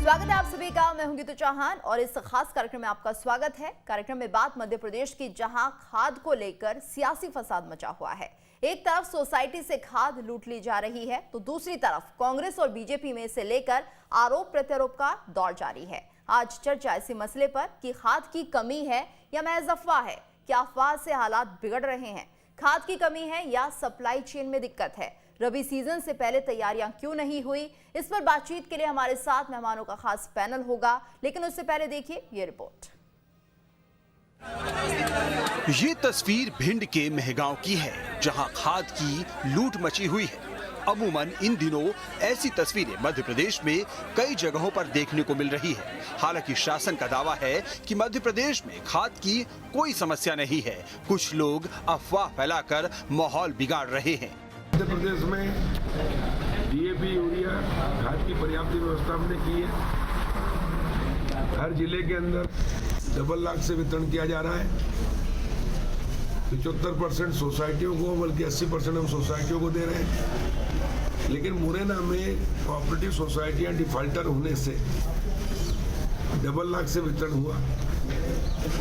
स्वागत है आप सभी का। मैं हूं गीतू चौहान और इस खास कार्यक्रम में आपका स्वागत है। कार्यक्रम में बात मध्य प्रदेश की, जहां खाद को लेकर सियासी फसाद मचा हुआ है। एक तरफ सोसाइटी से खाद लूट ली जा रही है, तो दूसरी तरफ कांग्रेस और बीजेपी में से लेकर आरोप प्रत्यारोप का दौर जारी है। आज चर्चा इसी मसले पर कि खाद की कमी है या महज अफवाह है। क्या अफवाह से हालात बिगड़ रहे हैं? खाद की कमी है या सप्लाई चेन में दिक्कत है? रबी सीजन से पहले तैयारियां क्यों नहीं हुई? इस पर बातचीत के लिए हमारे साथ मेहमानों का खास पैनल होगा, लेकिन उससे पहले देखिए ये रिपोर्ट। ये तस्वीर भिंड के मेहगांव की है, जहां खाद की लूट मची हुई है। अमूमन इन दिनों ऐसी तस्वीरें मध्य प्रदेश में कई जगहों पर देखने को मिल रही है। हालांकि शासन का दावा है कि मध्य प्रदेश में खाद की कोई समस्या नहीं है। कुछ लोग अफवाह फैलाकर माहौल बिगाड़ रहे हैं। मध्य प्रदेश में डीएपी, यूरिया, खाद की पर्याप्त व्यवस्था हमने की है। हर जिले के अंदर डबल लाख से वितरण किया जा रहा है। 75% सोसाइटियों को, बल्कि 80% हम सोसाइटियों को दे रहे हैं। लेकिन मुरैना में कोऑपरेटिव सोसाइटियां डिफाल्टर होने से डबल लाख से वितरण हुआ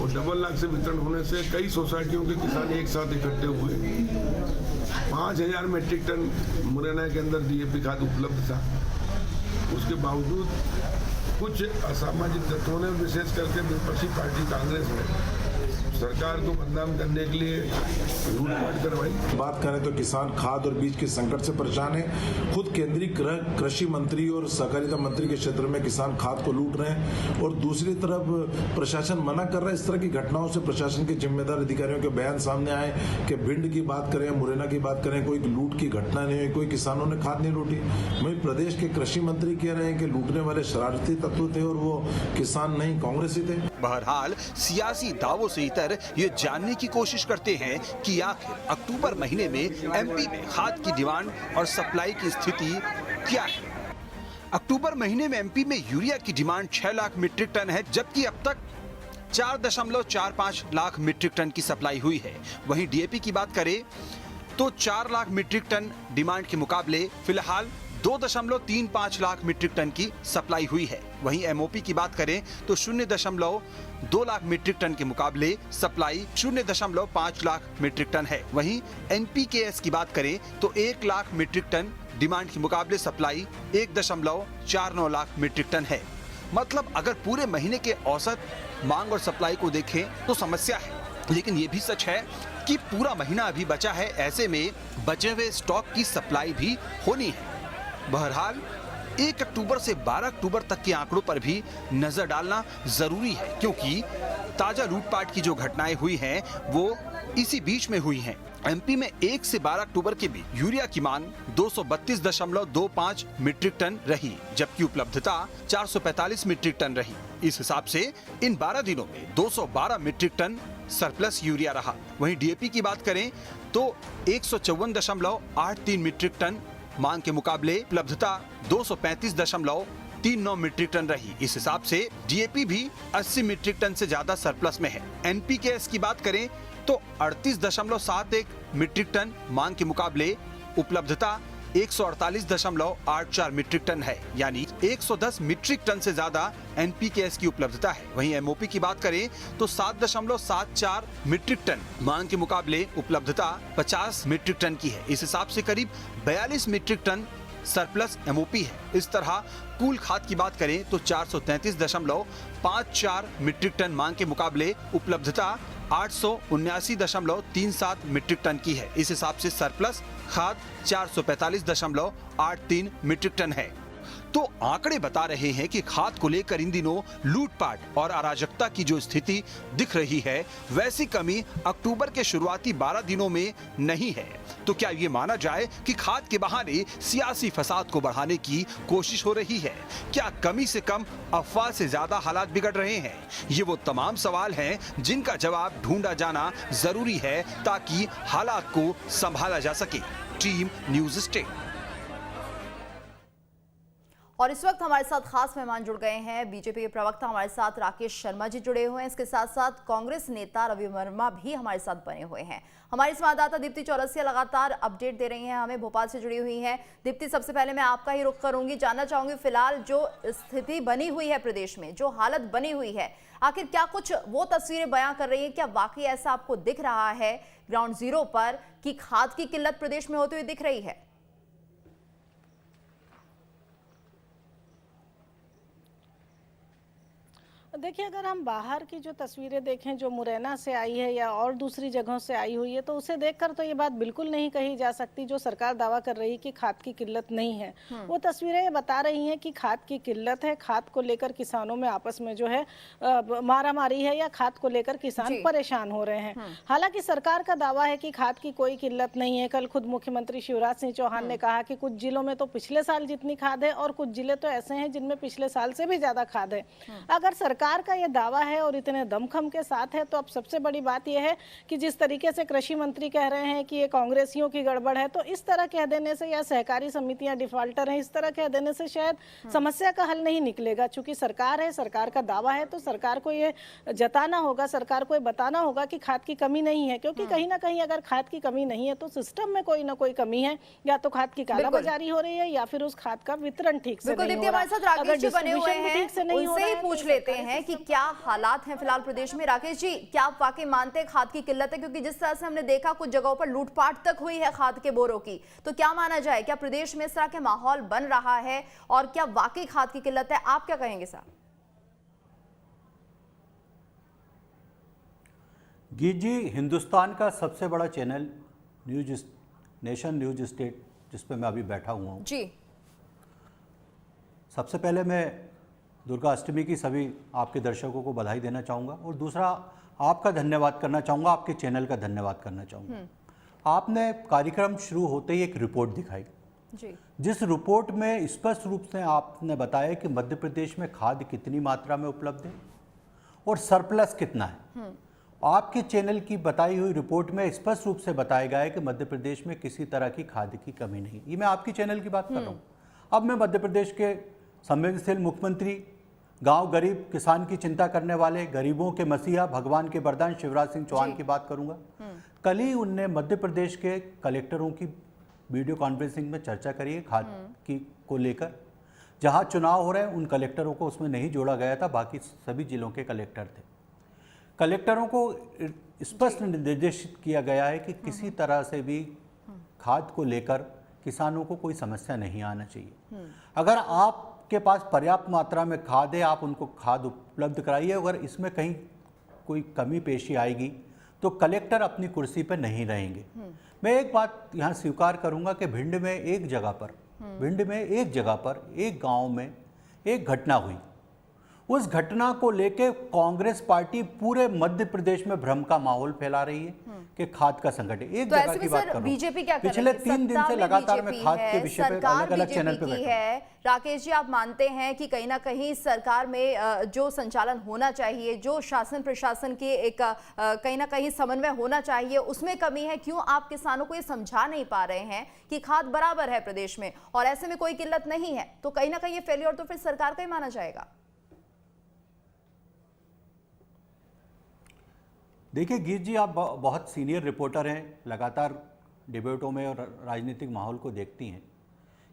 और डबल लाख से वितरण होने से कई सोसाइटियों के किसान एक साथ इकट्ठे हुए। 5000 मीट्रिक टन मुरैना के अंदर डीएपी खाद उपलब्ध था। उसके बावजूद कुछ असामाजिक तत्वों ने, विशेष करके विपक्षी पार्टी कांग्रेस ने, सरकार को बदनाम करने के लिए लूटपाट करवाई। बात करें तो किसान खाद और बीज के संकट से परेशान है। खुद केंद्रीय कृषि मंत्री और सहकारिता मंत्री के क्षेत्र में किसान खाद को लूट रहे हैं और दूसरी तरफ प्रशासन मना कर रहा है। इस तरह की घटनाओं से प्रशासन के जिम्मेदार अधिकारियों के बयान सामने आए कि भिंड की बात करें, मुरैना की बात करें, कोई लूट की घटना नहीं हुई, कोई किसानों ने खाद नहीं लूटी। वहीं प्रदेश के कृषि मंत्री कह रहे हैं कि लूटने वाले शरारती तत्व थे और वो किसान नहीं, कांग्रेसी थे। बहरहाल सियासी दावों से इतर ये जानने की कोशिश करते हैं कि आखिर अक्टूबर महीने में एमपी में खाद की डिमांड और सप्लाई की स्थिति क्या है। अक्टूबर महीने में एमपी में यूरिया की डिमांड 6 लाख मीट्रिक टन है, जबकि अब तक 4.45 लाख मीट्रिक टन की सप्लाई हुई है। वहीं डीएपी की बात करें तो 4 लाख मीट्रिक टन डिमांड के मुकाबले फिलहाल 2.35 लाख मीट्रिक टन की सप्लाई हुई है। वहीं एमओपी की बात करें तो 0.2 लाख मीट्रिक टन के मुकाबले सप्लाई 0.5 लाख मीट्रिक टन है। वहीं एनपीकेएस की बात करें तो 1 लाख मीट्रिक टन डिमांड के मुकाबले सप्लाई 1.49 लाख मीट्रिक टन है। मतलब अगर पूरे महीने के औसत मांग और सप्लाई को देखें तो समस्या है। लेकिन ये भी सच है कि पूरा महीना अभी बचा है, ऐसे में बचे हुए स्टॉक की सप्लाई भी होनी है। बहरहाल 1 अक्टूबर से 12 अक्टूबर तक के आंकड़ों पर भी नजर डालना जरूरी है, क्योंकि ताजा लूटपाट की जो घटनाएं हुई हैं वो इसी बीच में हुई हैं। एमपी में 1 से 12 अक्टूबर के बीच यूरिया की मांग 232.25 मीट्रिक टन रही, जबकि उपलब्धता 445 मीट्रिक टन रही। इस हिसाब से इन 12 दिनों में 212 मीट्रिक टन सरप्लस यूरिया रहा। वहीं डीएपी की बात करें तो 154.83 मीट्रिक टन मांग के मुकाबले उपलब्धता 235.39 मीट्रिक टन रही। इस हिसाब से डीएपी भी 80 मीट्रिक टन से ज्यादा सरप्लस में है। एनपीकेएस की बात करें तो 38.71 मीट्रिक टन मांग के मुकाबले उपलब्धता 148.84 मीट्रिक टन है, यानी 110 मीट्रिक टन से ज्यादा एनपीकेएस की उपलब्धता है। वहीं एमओपी की बात करें तो 7.74 मीट्रिक टन मांग के मुकाबले उपलब्धता 50 मीट्रिक टन की है। इस हिसाब से करीब 42 मीट्रिक टन सरप्लस एमओपी है। इस तरह कुल खाद की बात करें तो 433.54 मीट्रिक टन मांग के मुकाबले उपलब्धता 879.37 मीट्रिक टन की है। इस हिसाब से सरप्लस खाद 445.83 मीट्रिक टन है। तो आंकड़े बता रहे हैं कि खाद को लेकर इन दिनों लूटपाट और अराजकता की जो स्थिति दिख रही है, वैसी कमी अक्टूबर के शुरुआती 12 दिनों में नहीं है। तो क्या ये माना जाए कि खाद के बहाने सियासी फसाद को बढ़ाने की कोशिश हो रही है? क्या कमी से कम अफवाह से ज्यादा हालात बिगड़ रहे हैं? ये वो तमाम सवाल हैं जिनका जवाब ढूंढा जाना जरूरी है, ताकि हालात को संभाला जा सके। Team news state. और इस वक्त हमारे साथ खास मेहमान जुड़ गए हैं। बीजेपी के प्रवक्ता हमारे साथ राकेश शर्मा जी जुड़े हुए हैं। इसके साथ साथ कांग्रेस नेता रवि वर्मा भी हमारे साथ बने हुए हैं। हमारी संवाददाता दीप्ति चौरसिया लगातार अपडेट दे रही हैं, हमें भोपाल से जुड़ी हुई हैं। दीप्ति, सबसे पहले मैं आपका ही रुख करूंगी, जानना चाहूंगी फिलहाल जो स्थिति बनी हुई है प्रदेश में, जो हालत बनी हुई है, आखिर क्या कुछ वो तस्वीरें बयां कर रही है? क्या वाकई ऐसा आपको दिख रहा है ग्राउंड जीरो पर कि खाद की किल्लत प्रदेश में होती हुई दिख रही है? देखिए, अगर हम बाहर की जो तस्वीरें देखें जो मुरैना से आई है या और दूसरी जगहों से आई हुई है, तो उसे देखकर तो ये बात बिल्कुल नहीं कही जा सकती जो सरकार दावा कर रही कि खाद की किल्लत नहीं है। वो तस्वीरें बता रही हैं कि खाद की किल्लत है, खाद को लेकर किसानों में आपस में जो है मारामारी है या खाद को लेकर किसान परेशान हो रहे हैं। हालांकि सरकार का दावा है कि खाद की कोई किल्लत नहीं है। कल खुद मुख्यमंत्री शिवराज सिंह चौहान ने कहा कि कुछ जिलों में तो पिछले साल जितनी खाद है और कुछ जिले तो ऐसे हैं जिनमें पिछले साल से भी ज्यादा खाद है। अगर सरकार का यह दावा है और इतने दमखम के साथ है, तो अब सबसे बड़ी बात यह है कि जिस तरीके से कृषि मंत्री कह रहे हैं कि ये कांग्रेसियों की गड़बड़ है, तो इस तरह कह देने से या सहकारी समितियां डिफॉल्टर हैं, इस तरह कह देने से शायद समस्या का हल नहीं निकलेगा। चूंकि सरकार है, सरकार का दावा है, तो सरकार को ये जताना होगा, सरकार को ये बताना होगा कि खाद की कमी नहीं है। क्योंकि कहीं ना कहीं अगर खाद की कमी नहीं है तो सिस्टम में कोई ना कोई कमी है, या तो खाद की कालाबाजारी हो रही है या फिर उस खाद का वितरण ठीक से नहीं हो रहा। हमारे साथ राकेश जी बने हुए हैं, उनसे ही पूछ लेते हैं कि क्या हालात हैं फिलहाल प्रदेश में। राकेश जी, क्या आप वाकई मानते हैं खाद की किल्लत है? क्योंकि जिस तरह से हमने देखा कुछ जगहों पर लूटपाट तक हुई है खाद के बोरों की, तो क्या माना जाए, क्या प्रदेश में इस तरह के माहौल बन रहा है और क्या वाकई खाद की किल्लत है? आप क्या कहेंगे साहब? गीत जी, हिंदुस्तान का सबसे बड़ा channel news nation news state, जिस पे मैं अभी बैठा हुआ हूँ जी, सबसे पहले मैं दुर्गा अष्टमी की सभी आपके दर्शकों को बधाई देना चाहूँगा और दूसरा आपका धन्यवाद करना चाहूँगा, आपके चैनल का धन्यवाद करना चाहूँगा। आपने कार्यक्रम शुरू होते ही एक रिपोर्ट दिखाई जी, जिस रिपोर्ट में स्पष्ट रूप से आपने बताया कि मध्य प्रदेश में खाद कितनी मात्रा में उपलब्ध है और सरप्लस कितना है। आपके चैनल की बताई हुई रिपोर्ट में स्पष्ट रूप से बताया गया है कि मध्य प्रदेश में किसी तरह की खाद की कमी नहीं। ये मैं आपके चैनल की बात कर रहा हूँ। अब मैं मध्य प्रदेश के संवेदनशील मुख्यमंत्री, गांव गरीब किसान की चिंता करने वाले, गरीबों के मसीहा, भगवान के वरदान शिवराज सिंह चौहान की बात करूंगा। कल ही उनने मध्य प्रदेश के कलेक्टरों की वीडियो कॉन्फ्रेंसिंग में चर्चा करी है खाद की को लेकर। जहां चुनाव हो रहे हैं उन कलेक्टरों को उसमें नहीं जोड़ा गया था, बाकी सभी जिलों के कलेक्टर थे। कलेक्टरों को स्पष्ट निर्देशित किया गया है कि किसी तरह से भी खाद को लेकर किसानों को कोई समस्या नहीं आना चाहिए। अगर आपके पास पर्याप्त मात्रा में खाद है, आप उनको खाद उपलब्ध कराइए। अगर इसमें कहीं कोई कमी पेशी आएगी तो कलेक्टर अपनी कुर्सी पर नहीं रहेंगे। मैं एक बात यहाँ स्वीकार करूँगा कि भिंड में एक जगह पर एक गांव में एक घटना हुई। उस घटना को लेके कांग्रेस पार्टी पूरे मध्य प्रदेश में भ्रम का माहौल फैला रही है कि खाद का संकट है। एक जगह की बात कर रहा हूं, पिछले 3 दिन से लगातार मैं खाद के विषय पे अलग-अलग चैनल पे बैठा है। राकेश जी, आप मानते हैं कि कहीं ना कहीं सरकार में जो संचालन होना चाहिए, जो शासन प्रशासन के एक कहीं ना कहीं समन्वय होना चाहिए, उसमें कमी है? क्यों आप किसानों को ये समझा नहीं पा रहे हैं कि खाद बराबर है प्रदेश में और ऐसे में कोई किल्लत नहीं है? तो कहीं ना कहीं ये फेलियर तो फिर सरकार का ही माना जाएगा। देखिए गीत जी, आप बहुत सीनियर रिपोर्टर हैं, लगातार डिबेटों में और राजनीतिक माहौल को देखती हैं।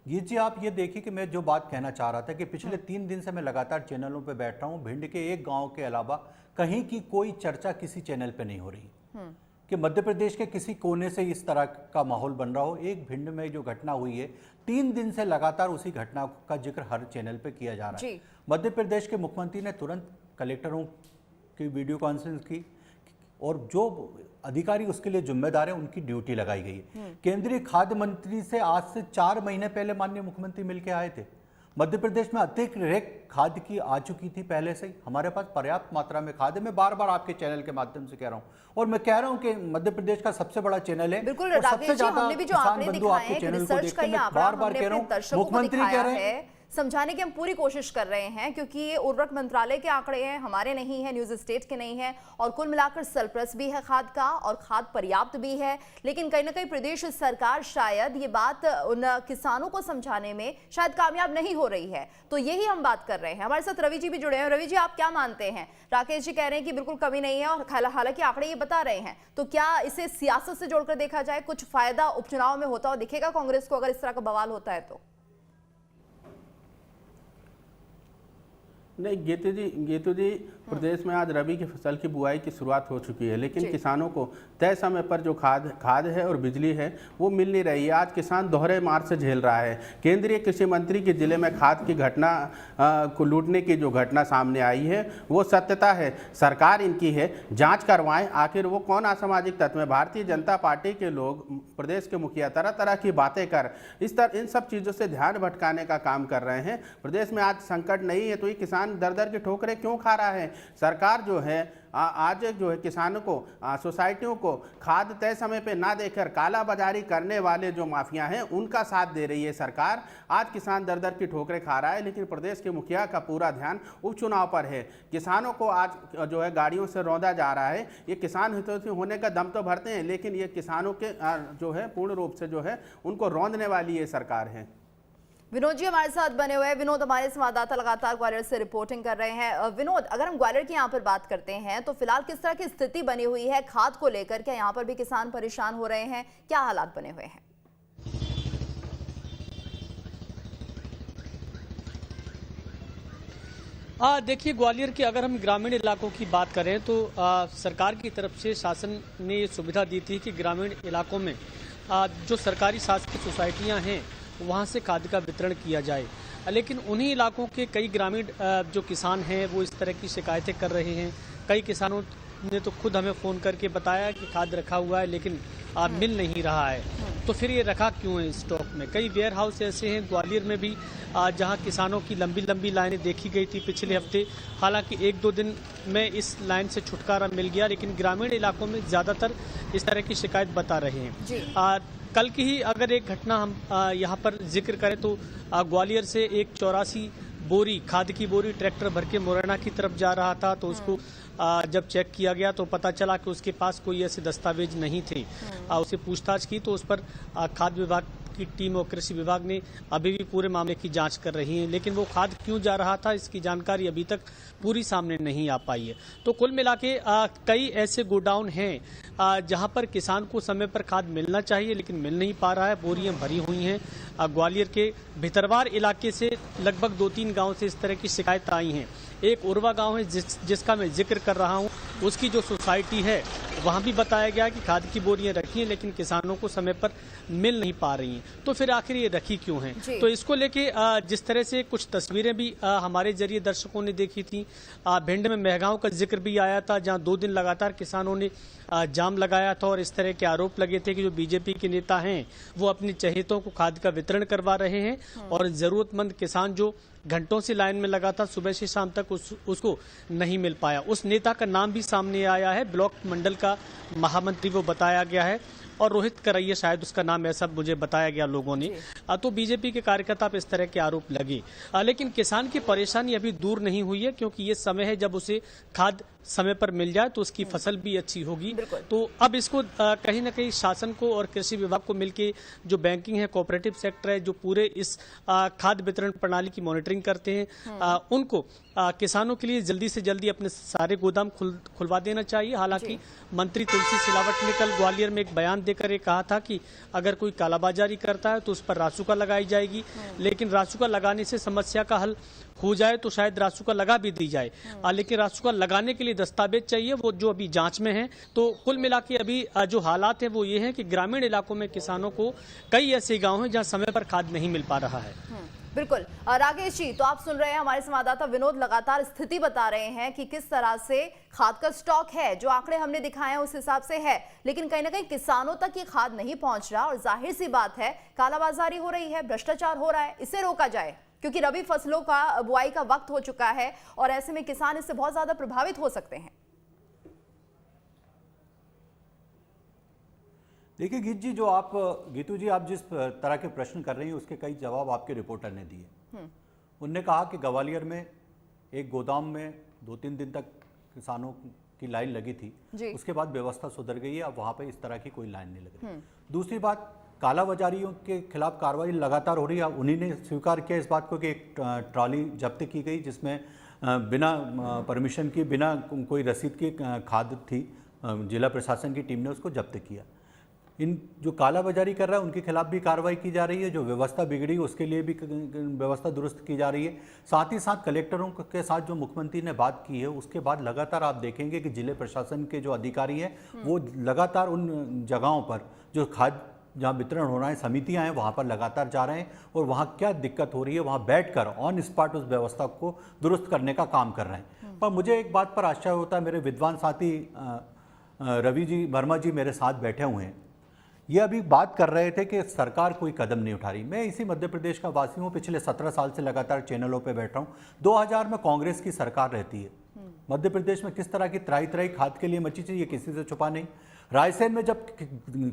गीत जी, आप ये देखिए कि मैं जो बात कहना चाह रहा था कि पिछले 3 दिन से मैं लगातार चैनलों पे बैठ रहा हूँ। भिंड के एक गांव के अलावा कहीं की कोई चर्चा किसी चैनल पे नहीं हो रही कि मध्य प्रदेश के किसी कोने से इस तरह का माहौल बन रहा हो। एक भिंड में जो घटना हुई है, 3 दिन से लगातार उसी घटना का जिक्र हर चैनल पर किया जा रहा है। मध्य प्रदेश के मुख्यमंत्री ने तुरंत कलेक्टरों की वीडियो कॉन्फ्रेंस की और जो अधिकारी उसके लिए जिम्मेदार है उनकी ड्यूटी लगाई गई है। केंद्रीय खाद्य मंत्री से आज से 4 महीने पहले माननीय मुख्यमंत्री मिलकर आए थे। मध्य प्रदेश में अतिरिक्त खाद की आ चुकी थी पहले से ही। हमारे पास पर्याप्त मात्रा में खाद है। मैं बार बार आपके चैनल के माध्यम से कह रहा हूं और मैं कह रहा हूं कि मध्य प्रदेश का सबसे बड़ा चैनल है। बिल्कुल, सबसे ज्यादा किसान बंधु आपके चैनल को देखते हैं। मैं बार बार कह रहा हूँ, मुख्यमंत्री कह रहे हैं समझाने की हम पूरी कोशिश कर रहे हैं, क्योंकि ये उर्वरक मंत्रालय के आंकड़े हैं, हमारे नहीं है, न्यूज स्टेट के नहीं है, और कुल मिलाकर सरप्लस भी है खाद का और खाद पर्याप्त भी है। लेकिन कहीं ना कहीं प्रदेश सरकार शायद ये बात उन किसानों को समझाने में शायद कामयाब नहीं हो रही है। तो यही हम बात कर रहे हैं। हमारे साथ रवि जी भी जुड़े हैं। रवि जी, आप क्या मानते हैं? राकेश जी कह रहे हैं कि बिल्कुल कमी नहीं है और हालांकि आंकड़े ये बता रहे हैं, तो क्या इसे सियासत से जोड़कर देखा जाए? कुछ फायदा उपचुनाव में होता हुआ दिखेगा कांग्रेस को अगर इस तरह का बवाल होता है तो? नहीं गेतू जी, प्रदेश में आज रबी की फसल की बुआई की शुरुआत हो चुकी है, लेकिन किसानों को तय समय पर जो खाद है और बिजली है वो मिल नहीं रही है। आज किसान दोहरे मार से झेल रहा है। केंद्रीय कृषि मंत्री के जिले में खाद की घटना को लूटने की जो घटना सामने आई है वो सत्यता है। सरकार इनकी है, जांच करवाएं, आखिर वो कौन असामाजिक तत्व है। भारतीय जनता पार्टी के लोग, प्रदेश के मुखिया तरह तरह की बातें कर इन सब चीज़ों से ध्यान भटकाने का काम कर रहे हैं। प्रदेश में आज संकट नहीं है तो ये किसान दर दर की ठोकरें क्यों खा रहा है? सरकार जो है आज जो है किसानों को, सोसाइटियों को खाद तय समय पे ना देकर काला बाजारी करने वाले जो माफिया हैं उनका साथ दे रही है सरकार। आज किसान दर दर की ठोकरें खा रहा है, लेकिन प्रदेश के मुखिया का पूरा ध्यान उपचुनाव पर है। किसानों को आज जो है गाड़ियों से रौंदा जा रहा है। ये किसान हितैषी होने का दम तो भरते हैं, लेकिन ये किसानों के जो है पूर्ण रूप से जो है उनको रौंदने वाली ये सरकार है। विनोद जी हमारे साथ बने हुए हैं। विनोद, हमारे संवाददाता लगातार ग्वालियर से रिपोर्टिंग कर रहे हैं। विनोद, अगर हम ग्वालियर की यहाँ पर बात करते हैं तो फिलहाल किस तरह की स्थिति बनी हुई है खाद को लेकर? क्या यहाँ पर भी किसान परेशान हो रहे हैं? क्या हालात बने हुए हैं? देखिए, ग्वालियर के अगर हम ग्रामीण इलाकों की बात करें तो सरकार की तरफ से शासन ने ये सुविधा दी थी कि ग्रामीण इलाकों में जो सरकारी शासकीय सोसाइटियाँ हैं वहाँ से खाद का वितरण किया जाए। लेकिन उन्हीं इलाकों के कई ग्रामीण जो किसान हैं वो इस तरह की शिकायतें कर रहे हैं। कई किसानों ने तो खुद हमें फ़ोन करके बताया कि खाद रखा हुआ है लेकिन मिल नहीं रहा है। तो फिर ये रखा क्यों है स्टॉक में? कई वेयर हाउस ऐसे हैं ग्वालियर में भी जहां किसानों की लंबी लंबी लाइनें देखी गई थी पिछले हफ्ते। हालांकि 1-2 दिन में इस लाइन से छुटकारा मिल गया, लेकिन ग्रामीण इलाकों में ज़्यादातर इस तरह की शिकायत बता रहे हैं। कल की ही अगर एक घटना हम यहाँ पर जिक्र करें तो ग्वालियर से एक 84 बोरी खाद की बोरी ट्रैक्टर भर के मुरैना की तरफ जा रहा था, तो उसको जब चेक किया गया तो पता चला कि उसके पास कोई ऐसे दस्तावेज नहीं थे। उसे पूछताछ की तो उस पर खाद्य विभाग की टीम और कृषि विभाग ने अभी भी पूरे मामले की जांच कर रही है, लेकिन वो खाद क्यों जा रहा था इसकी जानकारी अभी तक पूरी सामने नहीं आ पाई है। तो कुल मिला के कई ऐसे गोडाउन हैं जहां पर किसान को समय पर खाद मिलना चाहिए लेकिन मिल नहीं पा रहा है। बोरियां भरी हुई हैं। ग्वालियर के भितरवार इलाके से लगभग 2-3 गांव से इस तरह की शिकायत आई हैं। एक उर्वा गांव है जिसका मैं जिक्र कर रहा हूं, उसकी जो सोसाइटी है वहां भी बताया गया कि खाद की बोरियां रखी हैं लेकिन किसानों को समय पर मिल नहीं पा रही हैं। तो फिर आखिर ये रखी क्यों हैं? तो इसको लेके जिस तरह से कुछ तस्वीरें भी हमारे जरिए दर्शकों ने देखी थी। भिंड में महगांव का जिक्र भी आया था जहां 2 दिन लगातार किसानों ने जाम लगाया था और इस तरह के आरोप लगे थे कि जो बीजेपी के नेता हैं वो अपने चहेतों को खाद का वितरण करवा रहे हैं और जरूरतमंद किसान जो घंटों से लाइन में लगा था सुबह से शाम तक उसको नहीं मिल पाया। उस नेता का नाम भी सामने आया है, ब्लॉक मंडल का महामंत्री वो बताया गया है और रोहित करैया शायद उसका नाम, ऐसा मुझे बताया गया लोगों ने। तो बीजेपी के कार्यकर्ता पर इस तरह के आरोप लगे, लेकिन किसान की परेशानी अभी दूर नहीं हुई है क्योंकि ये समय है जब उसे खाद समय पर मिल जाए तो उसकी फसल भी अच्छी होगी। तो अब इसको कहीं ना कहीं शासन को और कृषि विभाग को मिलके जो बैंकिंग है, कोऑपरेटिव सेक्टर है, जो पूरे इस खाद वितरण प्रणाली की मॉनिटरिंग करते हैं, उनको किसानों के लिए जल्दी से जल्दी अपने सारे गोदाम खुलवा देना चाहिए। हालांकि मंत्री तुलसी सिलावट ने कल ग्वालियर में एक बयान देकर ये कहा था कि अगर कोई कालाबाजारी करता है तो उस पर रासुका लगाई जाएगी, लेकिन रासुका लगाने से समस्या का हल हो जाए तो शायद रासुका लगा भी दी जाए, लेकिन रासुका लगाने के लिए दस्तावेज चाहिए, वो जो अभी जांच में है। तो कुल मिला के अभी जो हालात है वो ये है कि ग्रामीण इलाकों में किसानों को कई ऐसे गांव हैं जहां समय पर खाद नहीं मिल पा रहा है। बिल्कुल राकेश जी, तो आप सुन रहे हैं हमारे संवाददाता विनोद लगातार स्थिति बता रहे हैं कि किस तरह से खाद का स्टॉक है। जो आंकड़े हमने दिखाए हैं उस हिसाब से है, लेकिन कहीं ना कहीं किसानों तक ये खाद नहीं पहुंच रहा और जाहिर सी बात है कालाबाजारी हो रही है, भ्रष्टाचार हो रहा है। इसे रोका जाए क्योंकि रबी फसलों का बुआई का वक्त हो चुका है और ऐसे में किसान इससे बहुत ज्यादा प्रभावित हो सकते हैं। देखिए गीतू जी, आप जिस तरह के प्रश्न कर रही हैं उसके कई जवाब आपके रिपोर्टर ने दिए। उनने कहा कि ग्वालियर में एक गोदाम में 2-3 दिन तक किसानों की लाइन लगी थी, उसके बाद व्यवस्था सुधर गई है, अब वहाँ पे इस तरह की कोई लाइन नहीं लग रही। दूसरी बात, कालाबाजारियों के खिलाफ कार्रवाई लगातार हो रही है। उन्हीं ने स्वीकार किया इस बात को कि एक ट्रॉली जब्त की गई जिसमें बिना परमिशन की, बिना कोई रसीद की खाद थी। जिला प्रशासन की टीम ने उसको जब्त किया। इन जो कालाबाजारी कर रहा है उनके खिलाफ भी कार्रवाई की जा रही है, जो व्यवस्था बिगड़ी उसके लिए भी व्यवस्था दुरुस्त की जा रही है। साथ ही साथ कलेक्टरों के साथ जो मुख्यमंत्री ने बात की है उसके बाद लगातार आप देखेंगे कि जिले प्रशासन के जो अधिकारी हैं वो लगातार उन जगहों पर जो खाद जहाँ वितरण हो रहा है, समितियाँ हैं, वहाँ पर लगातार जा रहे हैं और वहाँ क्या दिक्कत हो रही है वहाँ बैठकर ऑन स्पॉट उस व्यवस्था को दुरुस्त करने का काम कर रहे हैं। पर मुझे एक बात पर आश्चर्य होता है, मेरे विद्वान साथी रवि जी वर्मा जी मेरे साथ बैठे हुए हैं, ये अभी बात कर रहे थे कि सरकार कोई कदम नहीं उठा रही। मैं इसी मध्य प्रदेश का वासी हूँ, पिछले 17 साल से लगातार चैनलों पे बैठ रहा हूँ। 2000 में कांग्रेस की सरकार रहती है, मध्य प्रदेश में किस तरह की त्राही खाद के लिए मची थी ये किसी से छुपा नहीं। रायसेन में जब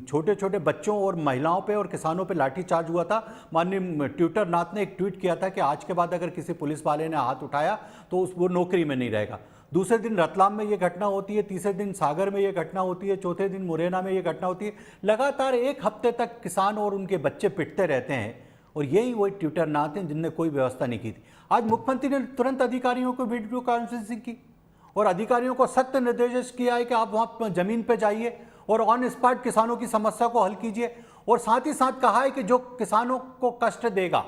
छोटे छोटे बच्चों और महिलाओं पे और किसानों पे लाठीचार्ज हुआ था, माननीय ट्विटर नाथ ने एक ट्वीट किया था कि आज के बाद अगर किसी पुलिस वाले ने हाथ उठाया तो वो नौकरी में नहीं रहेगा। दूसरे दिन रतलाम में ये घटना होती है, तीसरे दिन सागर में ये घटना होती है, चौथे दिन मुरैना में ये घटना होती है। लगातार एक हफ्ते तक किसान और उनके बच्चे पिटते रहते हैं और यही वही ट्विटर नाथ हैं जिनने कोई व्यवस्था नहीं की थी। आज मुख्यमंत्री ने तुरंत अधिकारियों को वीडियो कॉन्फ्रेंसिंग की और अधिकारियों को सख्त निर्देश किया है कि आप वहाँ जमीन पर जाइए और ऑन स्पॉट किसानों की समस्या को हल कीजिए। और साथ ही साथ कहा है कि जो किसानों को कष्ट देगा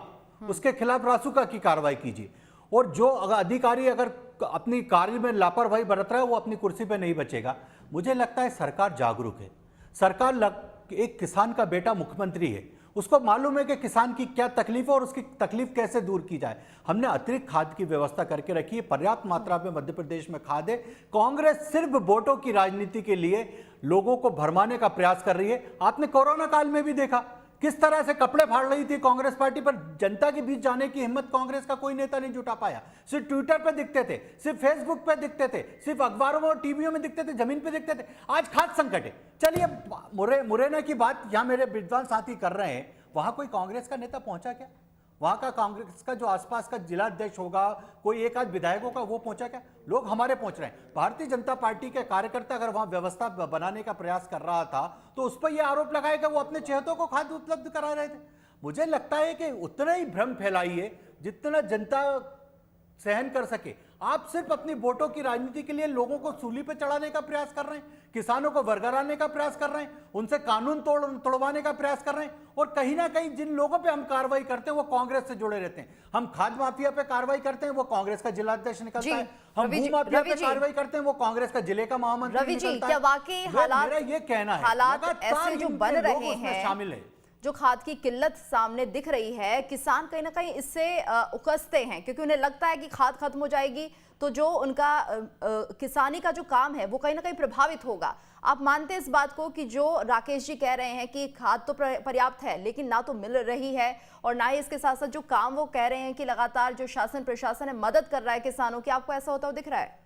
उसके खिलाफ रासुका की कार्रवाई कीजिए। और जो अधिकारी अगर अपनी कार्य में लापरवाही बरत रहा है वो अपनी कुर्सी पे नहीं बचेगा। मुझे लगता है सरकार जागरूक है। सरकार एक किसान का बेटा मुख्यमंत्री है, उसको मालूम है कि किसान की क्या तकलीफ है और उसकी तकलीफ कैसे दूर की जाए। हमने अतिरिक्त खाद की व्यवस्था करके रखी है, पर्याप्त मात्रा में मध्य प्रदेश में खाद है। कांग्रेस सिर्फ वोटों की राजनीति के लिए लोगों को भरमाने का प्रयास कर रही है। आपने कोरोना काल में भी देखा किस तरह से कपड़े फाड़ रही थी कांग्रेस पार्टी, पर जनता के बीच जाने की हिम्मत कांग्रेस का कोई नेता नहीं जुटा पाया। सिर्फ ट्विटर पे दिखते थे, सिर्फ फेसबुक पे दिखते थे, सिर्फ अखबारों और टीवियों में दिखते थे, जमीन पे दिखते थे। आज खाद संकट है। चलिए मुरैना की बात यहाँ मेरे विद्वान साथी कर रहे हैं, वहां कोई कांग्रेस का नेता पहुंचा क्या? वहां का कांग्रेस का जो आसपास का जिला अध्यक्ष होगा, कोई एक आध विधायक होगा, वो पहुंचा क्या? लोग हमारे पहुंच रहे हैं। भारतीय जनता पार्टी के कार्यकर्ता अगर वहां व्यवस्था बनाने का प्रयास कर रहा था तो उस पर यह आरोप लगाएगा वो अपने चेहतों को खाद्य उपलब्ध करा रहे थे। मुझे लगता है कि उतना ही भ्रम फैलाइए जितना जनता सहन कर सके। आप सिर्फ अपनी वोटों की राजनीति के लिए लोगों को सूली पे चढ़ाने का प्रयास कर रहे हैं, किसानों को वर्गराने का प्रयास कर रहे हैं, उनसे कानून तोड़वाने का प्रयास कर रहे हैं। और कहीं ना कहीं जिन लोगों पे हम कार्रवाई करते हैं वो कांग्रेस से जुड़े रहते हैं। हम खाद माफिया पे कार्रवाई करते हैं, वो कांग्रेस का जिला अध्यक्ष निकलता है। हम भू माफिया पे कार्रवाई करते हैं, वो कांग्रेस का जिले का महामंत्री निकलता है। क्या वाकई हालात, ये कहना है हालात ऐसे जो बन रहे हैं, शामिल है, जो खाद की किल्लत सामने दिख रही है, किसान कहीं ना कहीं इससे उकसते हैं क्योंकि उन्हें लगता है कि खाद खत्म हो जाएगी तो जो उनका किसानी का जो काम है वो कहीं ना कहीं प्रभावित होगा। आप मानते हैं इस बात को कि जो राकेश जी कह रहे हैं कि खाद तो पर्याप्त है लेकिन ना तो मिल रही है और ना ही इसके साथ साथ जो काम वो कह रहे हैं कि लगातार जो शासन प्रशासन है मदद कर रहा है किसानों की, आपको ऐसा होता हुआ दिख रहा है?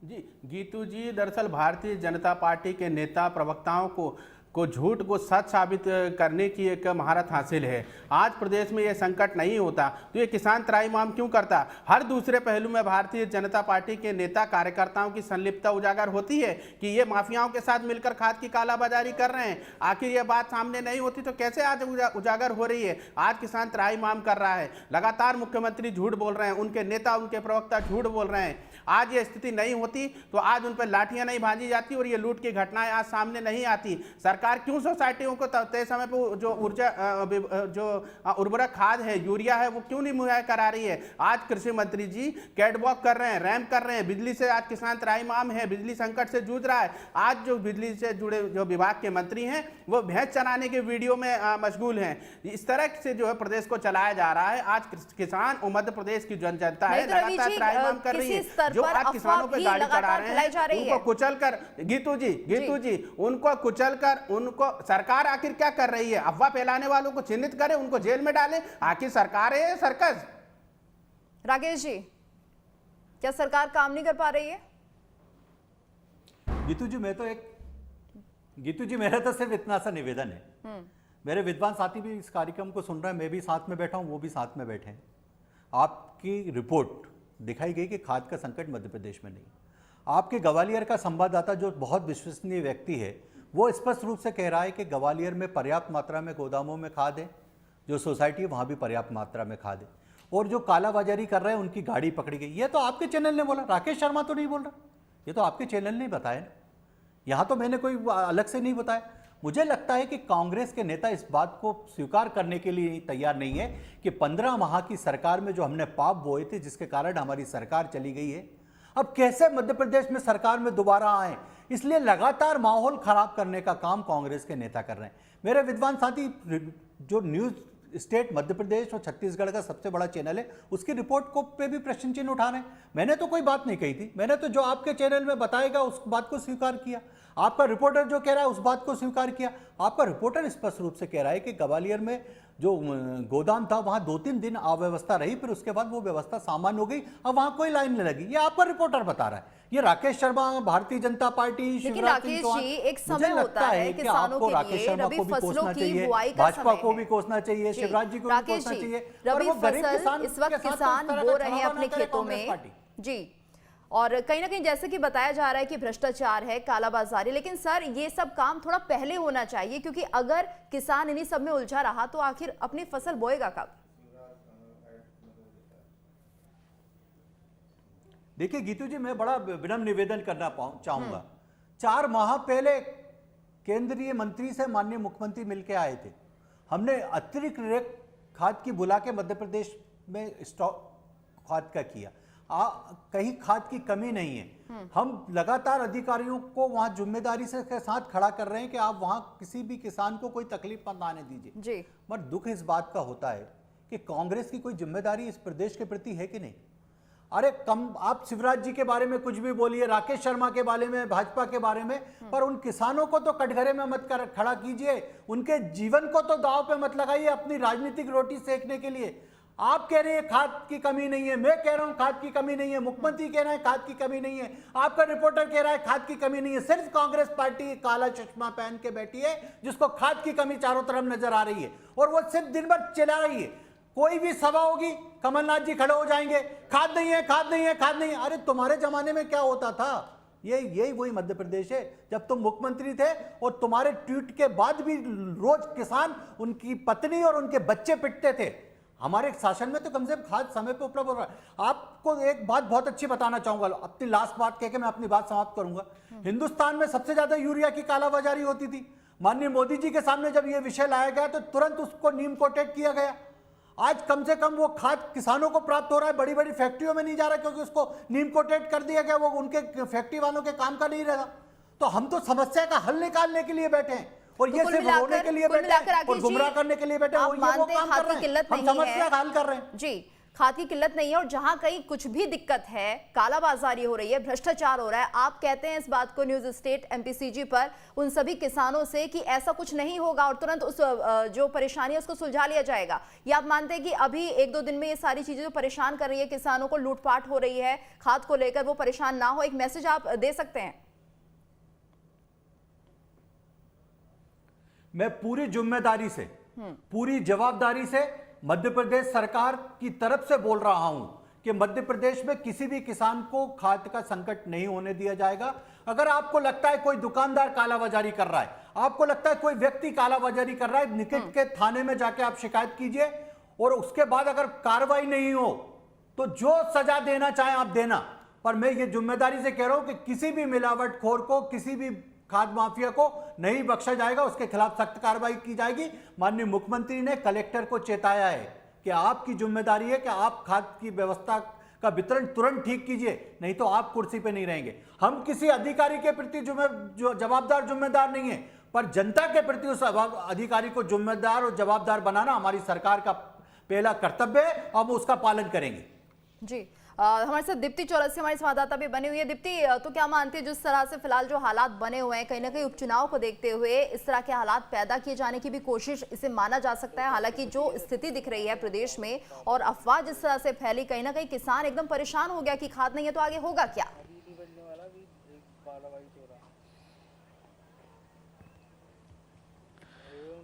जी गीतू जी, दरअसल भारतीय जनता पार्टी के नेता प्रवक्ताओं को झूठ को सच साबित करने की एक महारत हासिल है। आज प्रदेश में ये संकट नहीं होता तो ये किसान त्राहिमाम क्यों करता? हर दूसरे पहलू में भारतीय जनता पार्टी के नेता कार्यकर्ताओं की संलिप्तता उजागर होती है कि ये माफियाओं के साथ मिलकर खाद की कालाबाजारी कर रहे हैं। आखिर ये बात सामने नहीं होती तो कैसे आज उजागर हो रही है? आज किसान त्राहिमाम कर रहा है। लगातार मुख्यमंत्री झूठ बोल रहे हैं, उनके नेता उनके प्रवक्ता झूठ बोल रहे हैं। आज ये स्थिति नहीं होती तो आज उन पर लाठियां नहीं भांजी जाती और ये लूट की घटनाएं आज सामने नहीं आती। सरकार क्यों सोसाइटियों को तय समय पर जो उर्वरक खाद है, यूरिया है, वो क्यों नहीं मुहैया करा रही है? आज कृषि मंत्री जी कैटवॉक कर रहे हैं, रैंप कर रहे हैं। बिजली से आज किसान त्राहिमाम है, बिजली संकट से जूझ रहा है। आज जो बिजली से जुड़े जो विभाग के मंत्री हैं वो भैंस चराने के वीडियो में मशगूल हैं। इस तरह से जो है प्रदेश को चलाया जा रहा है। आज किसान और मध्य प्रदेश की जनता है लगातार त्राहिमाम कर रही है। जो आज किसानों पर गाड़ी चढ़ा रहे हैं उनको कुचल कर, गीतू जी उनको कुचल कर, उनको सरकार आखिर क्या कर रही है? अफवाह फैलाने वालों को चिन्हित करे, उनको जेल में डाले। आखिर सरकार है सर्कस? राकेश जी, क्या सरकार काम नहीं कर पा रही है? गीतू जी मेरा तो सिर्फ इतना सा निवेदन है। मेरे विद्वान साथी भी इस कार्यक्रम को सुन रहे हैं, मैं भी साथ में बैठा हूं, वो भी साथ में बैठे हैं। आपकी रिपोर्ट दिखाई गई कि खाद का संकट मध्य प्रदेश में नहीं। आपके ग्वालियर का संवाददाता जो बहुत विश्वसनीय व्यक्ति है, वो स्पष्ट रूप से कह रहा है कि ग्वालियर में पर्याप्त मात्रा में गोदामों में खाद है, जो सोसाइटी है वहाँ भी पर्याप्त मात्रा में खाद है, और जो कालाबाजारी कर रहे हैं उनकी गाड़ी पकड़ी गई। ये तो आपके चैनल ने बोला, राकेश शर्मा तो नहीं बोल रहा, ये तो आपके चैनल ने बताया ना, यहाँ तो मैंने कोई अलग से नहीं बताया। मुझे लगता है कि कांग्रेस के नेता इस बात को स्वीकार करने के लिए तैयार नहीं है कि 15 माह की सरकार में जो हमने पाप बोए थे, जिसके कारण हमारी सरकार चली गई है, अब कैसे मध्य प्रदेश में सरकार में दोबारा आए। इसलिए लगातार माहौल खराब करने का काम कांग्रेस के नेता कर रहे हैं। मेरे विद्वान साथी जो न्यूज स्टेट मध्य प्रदेश और छत्तीसगढ़ का सबसे बड़ा चैनल है, उसकी रिपोर्ट को पे भी प्रश्न चिन्ह उठा रहे हैं। मैंने तो कोई बात नहीं कही थी, मैंने तो जो आपके चैनल में बताएगा उस बात को स्वीकार किया। आपका रिपोर्टर जो कह रहा है उस बात को स्वीकार किया। आपका रिपोर्टर स्पष्ट रूप से कह रहा है कि ग्वालियर में जो गोदाम था वहां 2-3 दिन अव्यवस्था रही, फिर उसके बाद वो व्यवस्था सामान्य हो गई, अब वहां कोई लाइन नहीं लगी। ये आपका रिपोर्टर बता रहा है। ये राकेश शर्मा, भारतीय जनता पार्टी, लेकिन राकेश जी, एक समय होता है किसानों के लिए रबी फसलों की बुआई का भाजपा को भी कोसना चाहिए, शिवराज जी को भी कोसना चाहिए। रबी फसल इस वक्त किसान बो रहे हैं अपने खेतों में जी, और कहीं ना कहीं जैसे कि बताया जा रहा है कि भ्रष्टाचार है, कालाबाजारी, लेकिन सर ये सब काम थोड़ा पहले होना चाहिए, क्योंकि अगर किसान इन्हीं सब में उलझा रहा तो आखिर अपनी फसल बोएगा कब? देखिए गीतू जी, मैं बड़ा विनम्र निवेदन करना चाहूंगा। 4 माह पहले केंद्रीय मंत्री से माननीय मुख्यमंत्री मिलकर आए थे। हमने अतिरिक्त रेट खाद की बुला के मध्य प्रदेश में स्टॉक खाद का किया। कहीं खाद की कमी नहीं है। हम लगातार अधिकारियों को वहां जिम्मेदारी से के साथ खड़ा कर रहे हैं कि आप वहां किसी भी किसान को कोई तकलीफ मत आने दीजिए जी। पर दुख इस बात का होता है कि कांग्रेस की कोई जिम्मेदारी इस प्रदेश के प्रति है कि नहीं। अरे कम, आप शिवराज जी के बारे में कुछ भी बोलिए, राकेश शर्मा के बारे में, भाजपा के बारे में, पर उन किसानों को तो कटघरे में मत खड़ा कीजिए, उनके जीवन को तो दांव पे मत लगाइए अपनी राजनीतिक रोटी सेकने के लिए। आप कह रहे हैं खाद की कमी नहीं है, मैं कह रहा हूं खाद की कमी नहीं है, मुख्यमंत्री कह रहे हैं खाद की कमी नहीं है, आपका रिपोर्टर कह रहा है खाद की कमी नहीं है। सिर्फ कांग्रेस पार्टी काला चश्मा पहन के बैठी है, जिसको खाद की कमी चारों तरफ नजर आ रही है, और वो सिर्फ दिन भर चिल्ला रही है। कोई भी सभा होगी, कमलनाथ जी खड़े हो जाएंगे, खाद नहीं है, खाद नहीं है, खाद नहीं है। अरे तुम्हारे जमाने में क्या होता था? यही वही मध्य प्रदेश है जब तुम मुख्यमंत्री थे, और तुम्हारे ट्वीट के बाद भी रोज किसान, उनकी पत्नी और उनके बच्चे पिटते थे। हमारे शासन में तो कम से कम खाद समय पर उपलब्ध हो रहा है। आपको एक बात बहुत अच्छी बताना चाहूंगा, अपनी लास्ट बात कह के मैं अपनी बात समाप्त करूंगा। हिंदुस्तान में सबसे ज्यादा यूरिया की कालाबाजारी होती थी। माननीय मोदी जी के सामने जब यह विषय लाया गया तो तुरंत उसको नीम कोटेड किया गया। आज कम से कम वो खाद किसानों को प्राप्त हो रहा है, बड़ी बड़ी फैक्ट्रियों में नहीं जा रहा, क्योंकि उसको नीम कोटेड कर दिया गया, वो उनके फैक्ट्री वालों के काम का नहीं रहा। तो हम तो समस्या का हल निकालने के लिए बैठे हैं, और ये सिर्फ रोने के लिए बैठे हैं और गुमराह करने के लिए बैठे हैं। आप मानते हैं खाद की किल्लत नहीं है, समस्या का हल कर रहे हैं जी। खाद की किल्लत नहीं है, और जहां कहीं कुछ भी दिक्कत है, कालाबाजारी हो रही है, भ्रष्टाचार हो रहा है, आप कहते हैं इस बात को न्यूज स्टेट एमपीसीजी पर उन सभी किसानों से कि ऐसा कुछ नहीं होगा और तुरंत उस जो परेशानी है उसको सुलझा लिया जाएगा। या आप मानते हैं कि अभी 1-2 दिन में ये सारी चीजें जो परेशान कर रही है किसानों को, लूटपाट हो रही है खाद को लेकर, वो परेशान ना हो? एक मैसेज आप दे सकते हैं? मैं पूरी जिम्मेदारी से, पूरी जवाबदारी से मध्य प्रदेश सरकार की तरफ से बोल रहा हूं कि मध्य प्रदेश में किसी भी किसान को खाद का संकट नहीं होने दिया जाएगा। अगर आपको लगता है कोई दुकानदार कालाबाजारी कर रहा है, आपको लगता है कोई व्यक्ति कालाबाजारी कर रहा है, निकट के थाने में जाके आप शिकायत कीजिए, और उसके बाद अगर कार्रवाई नहीं हो तो जो सजा देना चाहे आप देना। पर मैं ये जिम्मेदारी से कह रहा हूं कि किसी भी मिलावटखोर को, किसी भी खाद माफिया को नहीं बख्शा जाएगा, उसके खिलाफ सख्त कार्रवाई की जाएगी। माननीय मुख्यमंत्री ने कलेक्टर को चेताया है कि आपकी जिम्मेदारी है कि आप खाद की व्यवस्था का वितरण तुरंत ठीक कीजिए, नहीं तो आप कुर्सी पे नहीं रहेंगे। हम किसी अधिकारी के प्रति जो जवाबदार जिम्मेदार नहीं है, पर जनता के प्रति उस अधिकारी को जिम्मेदार और जवाबदार बनाना हमारी सरकार का पहला कर्तव्य है, हम उसका पालन करेंगे। जी, हमारे साथ दीप्ति चौरसिया हमारी संवाददाता भी बनी हुई है। दीप्ति, तो क्या मानती है जिस तरह से फिलहाल जो हालात बने हुए हैं, कहीं ना कहीं उपचुनाव को देखते हुए इस तरह के हालात पैदा किए जाने की भी कोशिश इसे माना जा सकता है? हालांकि जो स्थिति दिख रही है प्रदेश में और अफवाह जिस तरह से फैली, कहीं ना कहीं किसान एकदम परेशान हो गया कि खाद नहीं है तो आगे होगा क्या?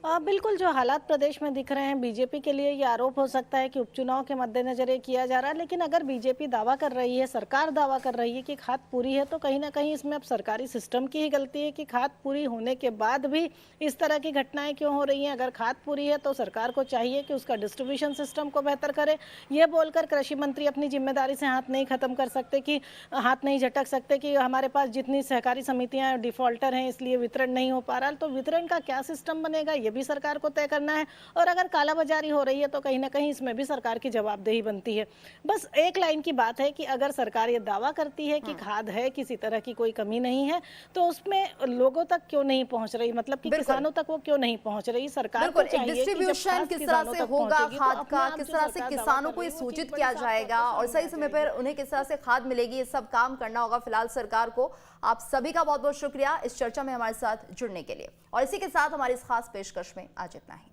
बिल्कुल, जो हालात प्रदेश में दिख रहे हैं, बीजेपी के लिए ये आरोप हो सकता है कि उपचुनाव के मद्देनजर ये किया जा रहा है। लेकिन अगर बीजेपी दावा कर रही है, सरकार दावा कर रही है कि खाद पूरी है, तो कहीं ना कहीं इसमें अब सरकारी सिस्टम की ही गलती है कि खाद पूरी होने के बाद भी इस तरह की घटनाएं क्यों हो रही हैं। अगर खाद पूरी है तो सरकार को चाहिए कि उसका डिस्ट्रीब्यूशन सिस्टम को बेहतर करे। ये बोलकर कृषि मंत्री अपनी जिम्मेदारी से हाथ नहीं खत्म कर सकते, कि हाथ नहीं झटक सकते कि हमारे पास जितनी सहकारी समितियां डिफॉल्टर हैं इसलिए वितरण नहीं हो पा रहा। तो वितरण का क्या सिस्टम बनेगा, ये भी सरकार को तय करना है। और अगर कालाबाजारी हो रही है तो कहीं ना कहीं इसमें भी सरकार की जवाबदेही बनती है। बस एक लाइन की बात है कि अगर सरकार ये दावा करती है कि खाद है, किसी तरह की कोई कमी नहीं है, तो उसमें लोगों तक क्यों नहीं पहुंच रही, मतलब कि किसानों तक वो क्यों नहीं पहुंच रही। सरकार को चाहिए डिस्ट्रीब्यूशन किस तरह से होगा खाद का, किस तरह से किसानों को ये सूचित किया जाएगा और सही समय पर उन्हें किस तरह से खाद मिलेगी, ये सब काम करना होगा फिलहाल सरकार को। आप सभी का बहुत बहुत शुक्रिया इस चर्चा में हमारे साथ जुड़ने के लिए। और इसी के साथ हमारी इस खास पेशकश में आज इतना ही।